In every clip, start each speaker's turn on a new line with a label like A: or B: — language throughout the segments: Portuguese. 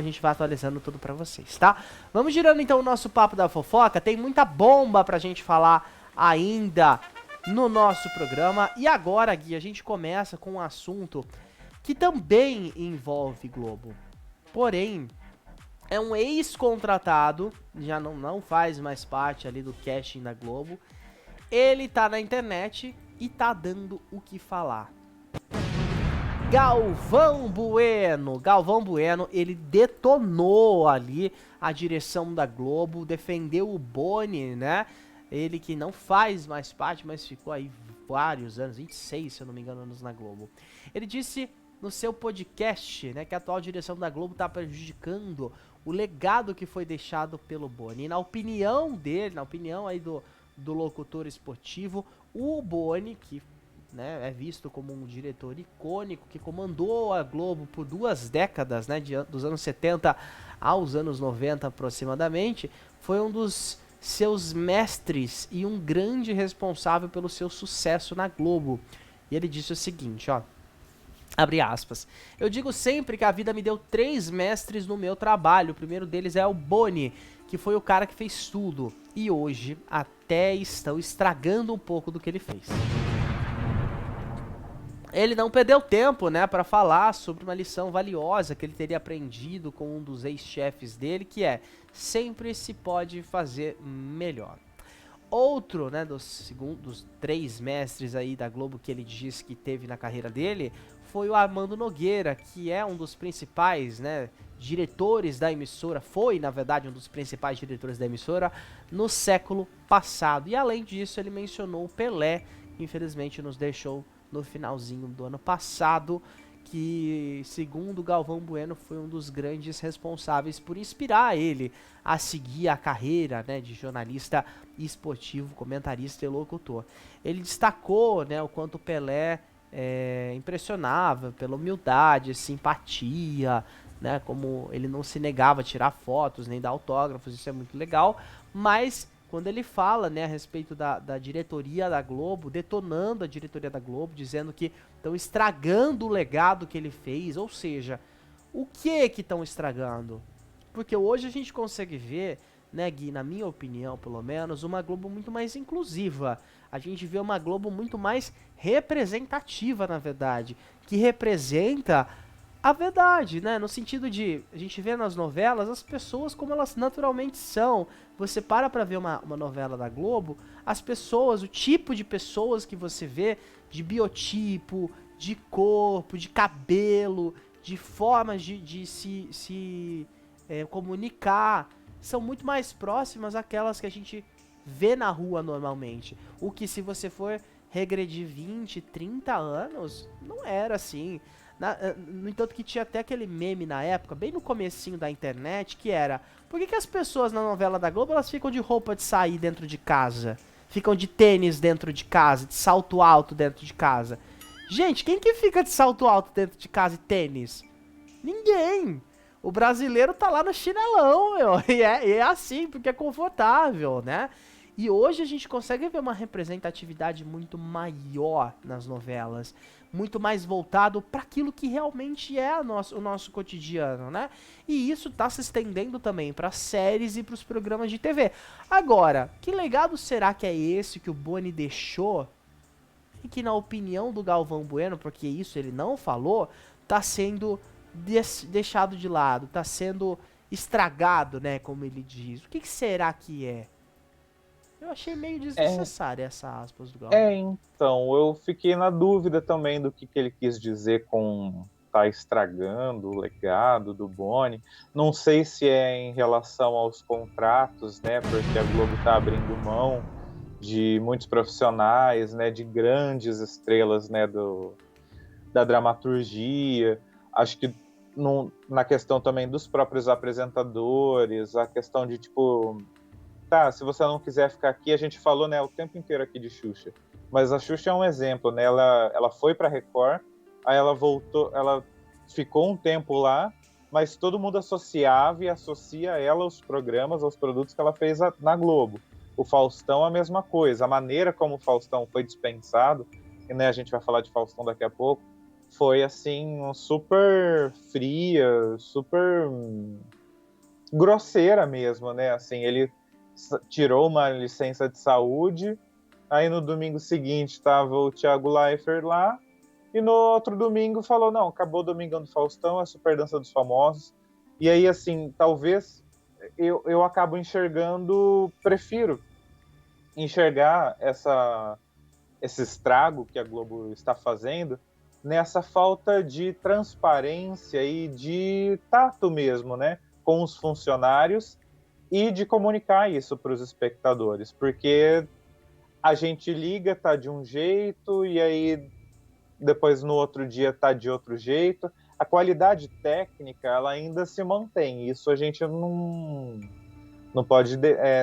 A: a gente vai atualizando tudo pra vocês, tá? Vamos girando então o nosso papo da fofoca. Tem muita bomba pra gente falar ainda no nosso programa. E agora, Gui, a gente começa com um assunto que também envolve Globo. Porém, é um ex-contratado, já não faz mais parte ali do casting da Globo. Ele tá na internet e tá dando o que falar. Galvão Bueno. Galvão Bueno, ele detonou ali a direção da Globo, defendeu o Boni, né? Ele que não faz mais parte, mas ficou aí vários anos, 26, se eu não me engano, anos na Globo. Ele disse no seu podcast, né, que a atual direção da Globo tá prejudicando o legado que foi deixado pelo Boni. E na opinião dele, na opinião aí do locutor esportivo, o Boni, que, né, é visto como um diretor icônico que comandou a Globo por 2 décadas, né, dos anos 70 aos anos 90 aproximadamente, foi um dos seus mestres e um grande responsável pelo seu sucesso na Globo. E ele disse o seguinte, ó, abre aspas, eu digo sempre que a vida me deu 3 mestres no meu trabalho, o primeiro deles é o Boni, que foi o cara que fez tudo, e hoje até estão estragando um pouco do que ele fez. Ele não perdeu tempo, né, para falar sobre uma lição valiosa que ele teria aprendido com um dos ex-chefes dele, que é: sempre se pode fazer melhor. Outro, né, dos 3 mestres aí da Globo que ele disse que teve na carreira dele, foi o Armando Nogueira, que é um dos principais, né, diretores da emissora, foi, na verdade, um dos principais diretores da emissora no século passado. E além disso, ele mencionou o Pelé, que infelizmente nos deixou no finalzinho do ano passado, que, segundo Galvão Bueno, foi um dos grandes responsáveis por inspirar ele a seguir a carreira, né, de jornalista esportivo, comentarista e locutor. Ele destacou, né, o quanto o Pelé impressionava pela humildade, simpatia, né, como ele não se negava a tirar fotos nem dar autógrafos, isso é muito legal, mas quando ele fala, né, a respeito da diretoria da Globo, detonando a diretoria da Globo, dizendo que estão estragando o legado que ele fez, ou seja, o que estão estragando? Porque hoje a gente consegue ver, né, Gui, na minha opinião, pelo menos, uma Globo muito mais inclusiva. A gente vê uma Globo muito mais representativa, na verdade, que representa a verdade, né? No sentido de, a gente vê nas novelas as pessoas como elas naturalmente são. Você para ver uma novela da Globo, as pessoas, o tipo de pessoas que você vê, de biotipo, de corpo, de cabelo, de formas de se comunicar, são muito mais próximas àquelas que a gente vê na rua normalmente. O que, se você for regredir 20, 30 anos, não era assim. No entanto que tinha até aquele meme na época, bem no comecinho da internet, que era: por que as pessoas na novela da Globo elas ficam de roupa de sair dentro de casa? Ficam de tênis dentro de casa, de salto alto dentro de casa? Gente, quem que fica de salto alto dentro de casa e tênis? Ninguém. O brasileiro tá lá no chinelão, meu. E é assim, porque é confortável, né? E hoje a gente consegue ver uma representatividade muito maior nas novelas, muito mais voltado para aquilo que realmente é o nosso cotidiano, né? E isso tá se estendendo também para séries e para os programas de TV. Agora, que legado será que é esse que o Boni deixou e que, na opinião do Galvão Bueno, porque isso ele não falou, tá sendo deixado de lado, tá sendo estragado, né, como ele diz? O que será que é? Eu achei meio
B: É,
A: desnecessária essa aspas do Galvão.
B: então, eu fiquei na dúvida também do que ele quis dizer com tá estragando o legado do Boni. Não sei se é em relação aos contratos, né, porque a Globo tá abrindo mão de muitos profissionais, né, de grandes estrelas, né, da dramaturgia. Acho que na questão também dos próprios apresentadores, a questão de, tipo, tá, se você não quiser ficar aqui, a gente falou, né, o tempo inteiro aqui de Xuxa. Mas a Xuxa é um exemplo, né? Ela foi para Record, aí ela voltou, ela ficou um tempo lá, mas todo mundo associava e associa ela aos programas, aos produtos que ela fez na Globo. O Faustão, a mesma coisa. A maneira como o Faustão foi dispensado, e, né, a gente vai falar de Faustão daqui a pouco, foi assim, super fria, super grosseira mesmo, né? Assim, ele tirou uma licença de saúde, aí no domingo seguinte estava o Thiago Leifert lá, e no outro domingo falou, não, acabou o Domingão do Faustão, a Super Dança dos Famosos. E aí, assim, talvez eu acabo prefiro enxergar esse estrago que a Globo está fazendo nessa falta de transparência e de tato mesmo, né, com os funcionários e de comunicar isso para os espectadores, porque a gente liga, tá de um jeito, e aí depois no outro dia tá de outro jeito. A qualidade técnica, ela ainda se mantém, isso a gente não pode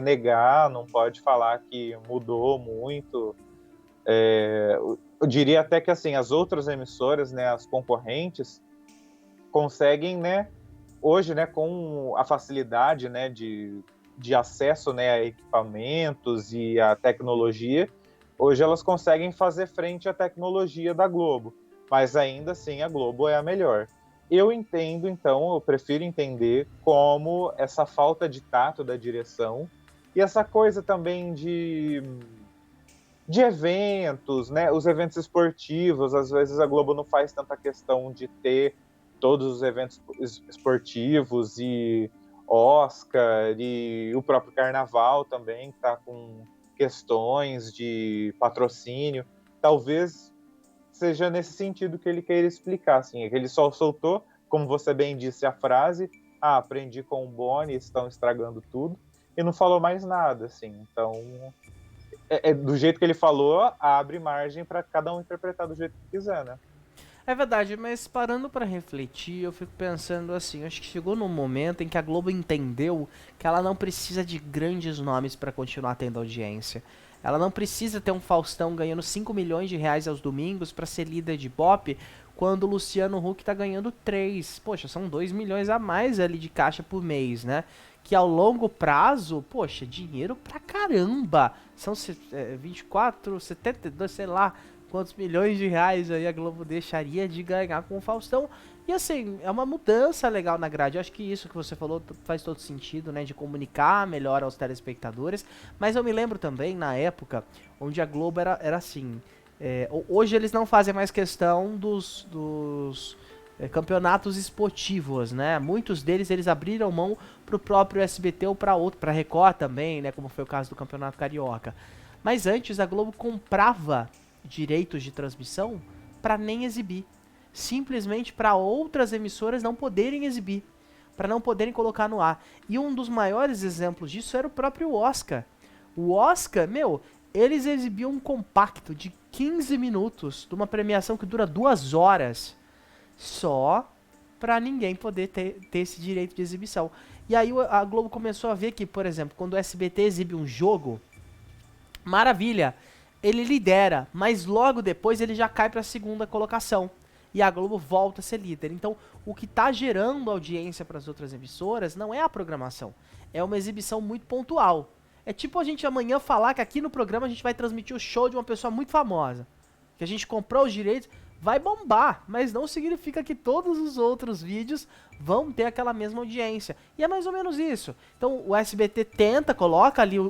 B: negar, não pode falar que mudou muito. Eu diria até que assim, as outras emissoras, né, as concorrentes, conseguem, né, hoje, né, com a facilidade, né, de acesso, né, a equipamentos e a tecnologia, hoje elas conseguem fazer frente à tecnologia da Globo, mas ainda assim a Globo é a melhor. Eu entendo, então, eu prefiro entender como essa falta de tato da direção e essa coisa também de eventos, né? Os eventos esportivos, às vezes a Globo não faz tanta questão de ter todos os eventos esportivos e Oscar e o próprio Carnaval também está com questões de patrocínio. Talvez seja nesse sentido que ele queira explicar, assim, é que ele só soltou, como você bem disse, a frase, aprendi com o Boni, estão estragando tudo, e não falou mais nada, assim, então do jeito que ele falou, abre margem para cada um interpretar do jeito que quiser, né?
A: É verdade, mas parando pra refletir, eu fico pensando assim, acho que chegou num momento em que a Globo entendeu que ela não precisa de grandes nomes pra continuar tendo audiência. Ela não precisa ter um Faustão ganhando 5 milhões de reais aos domingos pra ser líder de Ibope, quando o Luciano Huck tá ganhando 3. Poxa, são 2 milhões a mais ali de caixa por mês, né? Que ao longo prazo, poxa, dinheiro pra caramba. São 24, 72, sei lá quantos milhões de reais aí a Globo deixaria de ganhar com o Faustão. E assim, é uma mudança legal na grade. Eu acho que isso que você falou faz todo sentido, né? De comunicar melhor aos telespectadores. Mas eu me lembro também, na época, onde a Globo era assim. Hoje eles não fazem mais questão dos campeonatos esportivos, né? Muitos deles eles abriram mão pro próprio SBT ou para outro, para Record também, né? Como foi o caso do Campeonato Carioca. Mas antes a Globo comprava direitos de transmissão para nem exibir, simplesmente para outras emissoras não poderem exibir, para não poderem colocar no ar. E um dos maiores exemplos disso era o próprio Oscar. O Oscar, eles exibiam um compacto de 15 minutos de uma premiação que dura 2 horas, só para ninguém poder ter esse direito de exibição. E aí a Globo começou a ver que, por exemplo, quando o SBT exibe um jogo, maravilha, ele lidera, mas logo depois ele já cai para a segunda colocação. E a Globo volta a ser líder. Então, o que está gerando audiência para as outras emissoras não é a programação. É uma exibição muito pontual. É tipo a gente amanhã falar que aqui no programa a gente vai transmitir o show de uma pessoa muito famosa. Que a gente comprou os direitos, vai bombar. Mas não significa que todos os outros vídeos vão ter aquela mesma audiência. E é mais ou menos isso. Então, o SBT tenta, coloca ali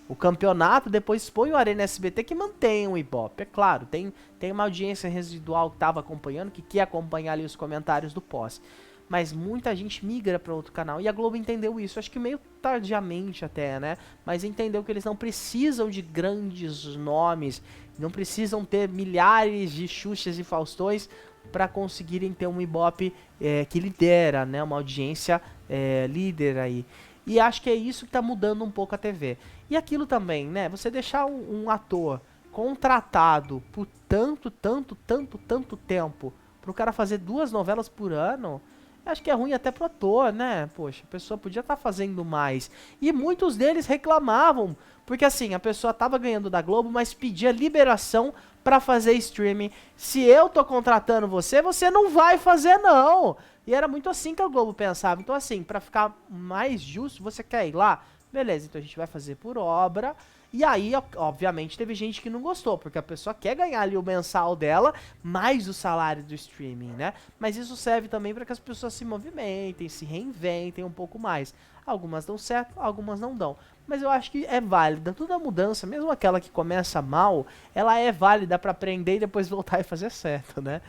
A: o campeonato, depois põe o Arena SBT que mantém o Ibope. É claro, tem uma audiência residual que estava acompanhando, que quer acompanhar ali os comentários do pós. Mas muita gente migra para outro canal. E a Globo entendeu isso, acho que meio tardiamente até, né? Mas entendeu que eles não precisam de grandes nomes, não precisam ter milhares de Xuxas e Faustões para conseguirem ter um Ibope que lidera, né? Uma audiência líder aí. E acho que é isso que tá mudando um pouco a TV. E aquilo também, né? Você deixar um ator contratado por tanto tempo pro cara fazer 2 novelas por ano, acho que é ruim até pro ator, né? Poxa, a pessoa podia estar fazendo mais. E muitos deles reclamavam, porque assim, a pessoa tava ganhando da Globo, mas pedia liberação pra fazer streaming. Se eu tô contratando você, você não vai fazer não. E era muito assim que a Globo pensava. Então assim, pra ficar mais justo, você quer ir lá? Beleza, então a gente vai fazer por obra. E aí, obviamente, teve gente que não gostou, porque a pessoa quer ganhar ali o mensal dela, mais o salário do streaming, né? Mas isso serve também para que as pessoas se movimentem, se reinventem um pouco mais. Algumas dão certo, algumas não dão. Mas eu acho que é válida. Toda mudança, mesmo aquela que começa mal, ela é válida para aprender e depois voltar e fazer certo, né?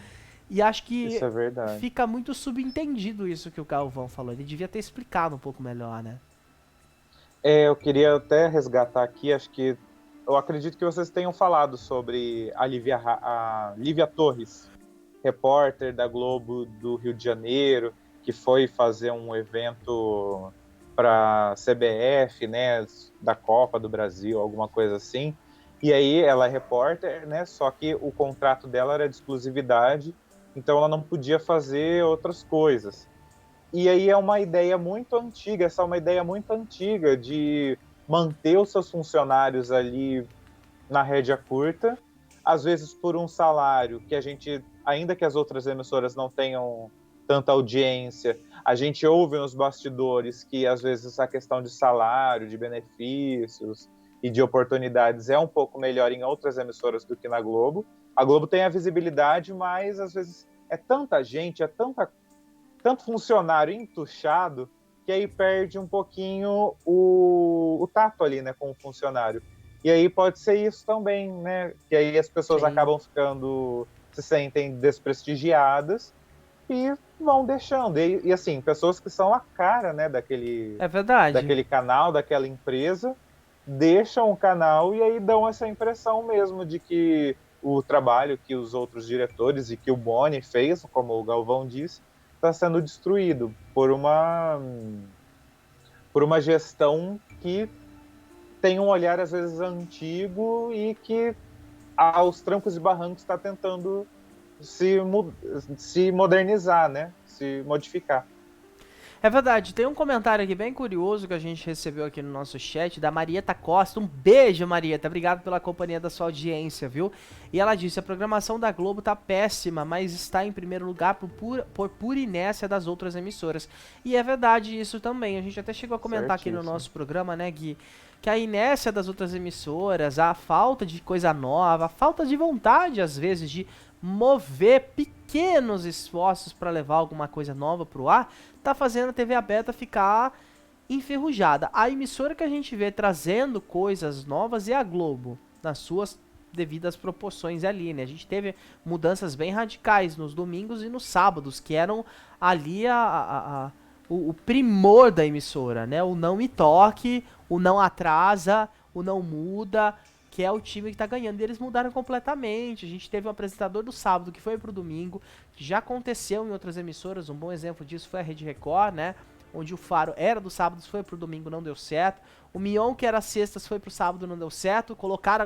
A: E acho que
B: Isso é verdade.
A: fica muito subentendido isso que o Galvão falou. Ele devia ter explicado um pouco melhor, né?
B: Eu queria até resgatar aqui, acho que eu acredito que vocês tenham falado sobre a Lívia Torres, repórter da Globo do Rio de Janeiro, que foi fazer um evento para a CBF, né, da Copa do Brasil, alguma coisa assim. E aí ela é repórter, né, só que o contrato dela era de exclusividade, então ela não podia fazer outras coisas. E aí é uma ideia muito antiga, essa é uma ideia muito antiga de manter os seus funcionários ali na rédea curta, às vezes por um salário que a gente, ainda que as outras emissoras não tenham tanta audiência, a gente ouve nos bastidores que às vezes a questão de salário, de benefícios e de oportunidades é um pouco melhor em outras emissoras do que na Globo. A Globo tem a visibilidade, mas às vezes é tanta gente, é tanto funcionário entuchado, que aí perde um pouquinho o tato ali, né, com o funcionário. E aí pode ser isso também, né, que aí as pessoas
A: Sim.
B: acabam se sentem desprestigiadas e vão deixando. E assim, pessoas que são a cara, né,
A: É verdade.
B: daquele canal, daquela empresa, deixam o canal e aí dão essa impressão mesmo de que o trabalho que os outros diretores e que o Boni fez, como o Galvão disse, está sendo destruído por uma gestão que tem um olhar às vezes antigo e que aos trancos e barrancos está tentando se modernizar, né? Se modificar.
A: É verdade, tem um comentário aqui bem curioso que a gente recebeu aqui no nosso chat da Marieta Costa. Um beijo, Marieta. Obrigado pela companhia da sua audiência, viu? E ela disse: a programação da Globo tá péssima, mas está em primeiro lugar por pura inércia das outras emissoras. E é verdade isso também. A gente até chegou a comentar aqui no nosso programa, né, Gui? Que a inércia das outras emissoras, a falta de coisa nova, a falta de vontade, às vezes, de mover pequenos esforços para levar alguma coisa nova pro ar, tá fazendo a TV aberta ficar enferrujada. A emissora que a gente vê trazendo coisas novas é a Globo, nas suas devidas proporções ali, né? A gente teve mudanças bem radicais nos domingos e nos sábados, que eram ali o primor da emissora, né? O não me toque, o não atrasa, o não muda, que é o time que tá ganhando. E eles mudaram completamente. A gente teve um apresentador do sábado que foi pro domingo, que já aconteceu em outras emissoras. Um bom exemplo disso foi a Rede Record, né? Onde o Faro era do sábado, foi pro domingo, não deu certo. O Mion, que era sextas, foi pro sábado, não deu certo.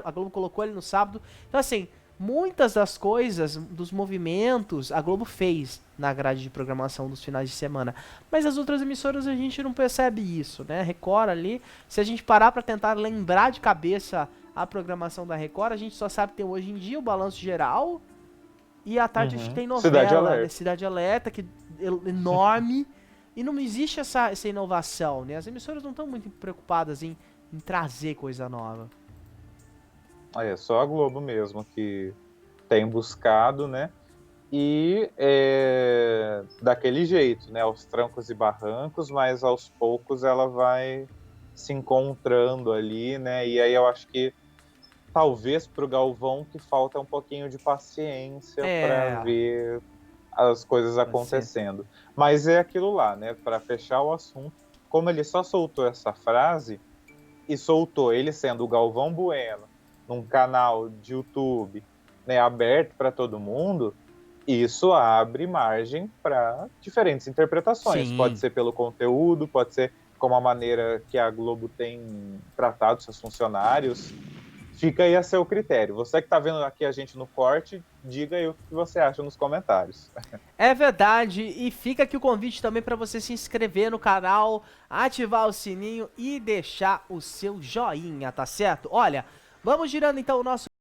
A: A Globo colocou ele no sábado. Então, assim, muitas das coisas, dos movimentos, a Globo fez na grade de programação dos finais de semana. Mas as outras emissoras a gente não percebe isso, né? Record ali, se a gente parar pra tentar lembrar de cabeça a programação da Record, a gente só sabe que tem hoje em dia o Balanço Geral e à tarde a gente tem novela, né? Cidade Alerta, que é enorme, e não existe essa inovação, né? As emissoras não estão muito preocupadas em trazer coisa nova.
B: É só a Globo mesmo que tem buscado, né? E daquele jeito, né? Aos trancos e barrancos, mas aos poucos ela vai se encontrando ali, né? E aí eu acho que talvez para o Galvão que falta um pouquinho de paciência para ver as coisas acontecendo. Mas é aquilo lá, né? Para fechar o assunto, como ele só soltou essa frase e soltou ele sendo o Galvão Bueno num canal de YouTube, né, aberto para todo mundo, isso abre margem para diferentes interpretações.
A: Sim.
B: Pode ser pelo conteúdo, pode ser como a maneira que a Globo tem tratado seus funcionários. Fica aí a seu critério. Você que está vendo aqui a gente no corte, diga aí o que você acha nos comentários.
A: É verdade, e fica aqui o convite também para você se inscrever no canal, ativar o sininho e deixar o seu joinha, tá certo? Olha, vamos girando então o nosso